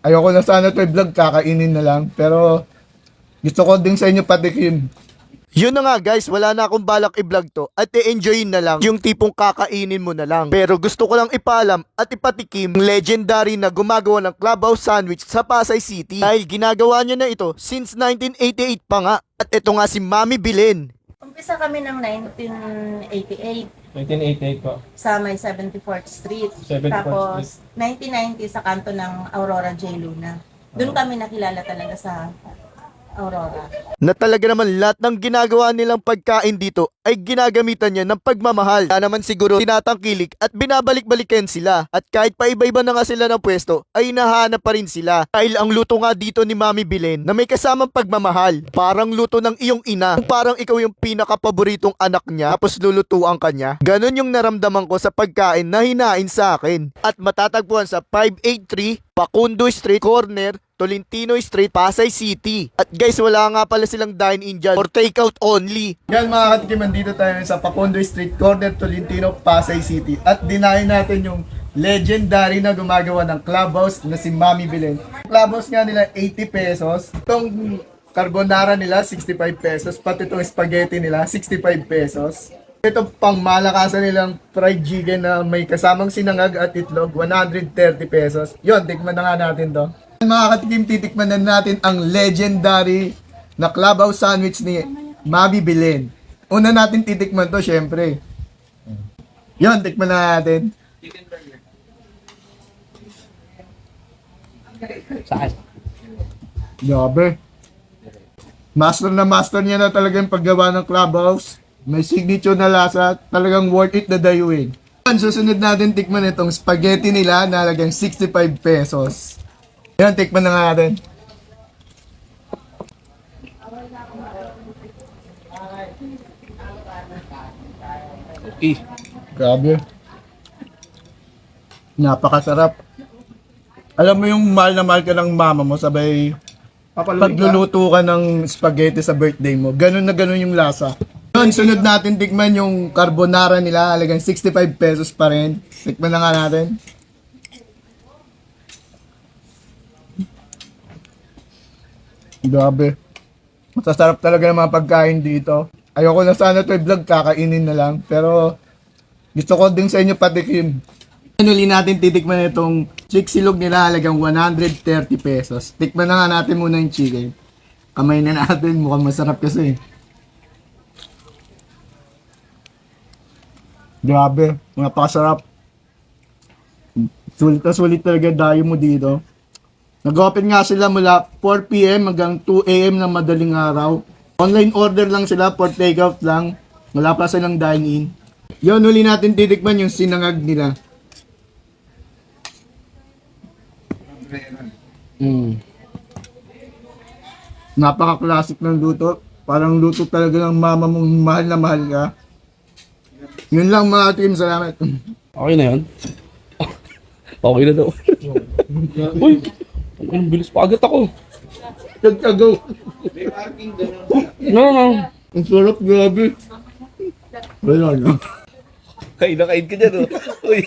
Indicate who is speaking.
Speaker 1: Ayoko na sana ito vlog, kakainin na lang. Pero gusto ko din sa inyo patikim. Yun na nga guys, wala na akong balak i-vlog to at i-enjoyin na lang yung tipong kakainin mo na lang. Pero gusto ko lang ipaalam at ipatikim ang legendary na gumagawa ng clubhouse sandwich sa Pasay City. Dahil ginagawa niya na ito since 1988 pa nga. At ito nga si Mami Bilen.
Speaker 2: Umpisa kami ng 1988
Speaker 3: 1988 po.
Speaker 2: sa may 74th Street.
Speaker 3: 74th
Speaker 2: Tapos 1990 sa kanto ng Aurora J. Luna. Doon kami nakilala talaga sa Aurora.
Speaker 1: Na talaga naman lahat ng ginagawa nilang pagkain dito ay ginagamitan niya ng pagmamahal. Kaya naman siguro tinatangkilik at binabalik-balikan sila. At kahit pa iba-iba na nga sila ng pwesto, ay nahanap pa rin sila. Dahil ang luto nga dito ni Mami Bilen na may kasamang pagmamahal. Parang luto ng iyong ina. Parang ikaw yung pinakapaboritong anak niya tapos lulutuan ka niya. Ganon yung naramdaman ko sa pagkain na hinain sa akin. At matatagpuan sa 583 Pacundo Street, corner Tolentino Street, Pasay City. At guys, wala nga pala silang dine-in dyan or take-out only. Yan mga katikiman, dito tayo sa Pacundo Street, corner Tolentino, Pasay City. At dinahin natin yung legendary na gumagawa ng clubhouse na si Mami Bilen. Clubhouse nga nila 80 pesos. Itong carbonara nila 65 pesos. Pati itong spaghetti nila 65 pesos. Ito pang malakasan nilang fried chicken na may kasamang sinangag at itlog 130 pesos. Yun, tikman na nga natin to. Mga katikim, titikman na natin ang legendary na clubhouse sandwich ni Mami Bilen. Una natin titikman to, syempre. Yun, tikman na natin.
Speaker 3: Saan?
Speaker 1: Grabe. Master na master niya na talaga yung paggawa ng clubhouse. May signature na lasa, talagang worth it na dayuin. Susunod natin tikman itong spaghetti nila na halagang 65 pesos. Yan, tikman na nga natin.
Speaker 3: Okay.
Speaker 1: Grabe. Napakasarap. Alam mo yung mahal na mahal ka ng mama mo, sabay pagluluto ka ng spaghetti sa birthday mo. Ganun na ganun yung lasa. Yun, sunod natin tikman yung carbonara nila, halagang 65 pesos pa rin. Tikman na nga natin. Grabe. Masasarap talaga ng mga pagkain dito. Ayoko na sana ito i-vlog, kakainin na lang. Pero gusto ko din sa inyo patikim. Uli natin titikman itong chiksilog nila, halagang 130 pesos. Tikman na nga natin muna yung chicken. Kamay na natin, mukhang masarap kasi. Grabe, napakasarap. Sulit na sulit talaga dayo mo dito. Nag-open nga sila mula 4 PM hanggang 2 AM na madaling araw. Online order lang sila for takeout lang. Wala pa silang dine-in. Yun, huli natin titikman yung sinangag nila. Napaka-classic ng luto. Parang luto talaga ng mama mong mahal na mahal ka. Yun lang mga team, salamat.
Speaker 3: Okay na yan? Okay na daw. Uy! Ang bilis pa agad ako.
Speaker 1: Tag-tagaw.
Speaker 3: No.
Speaker 1: Ang sarap, grabe. Wala na.
Speaker 3: Kain na kain ka dyan, oh. Uy.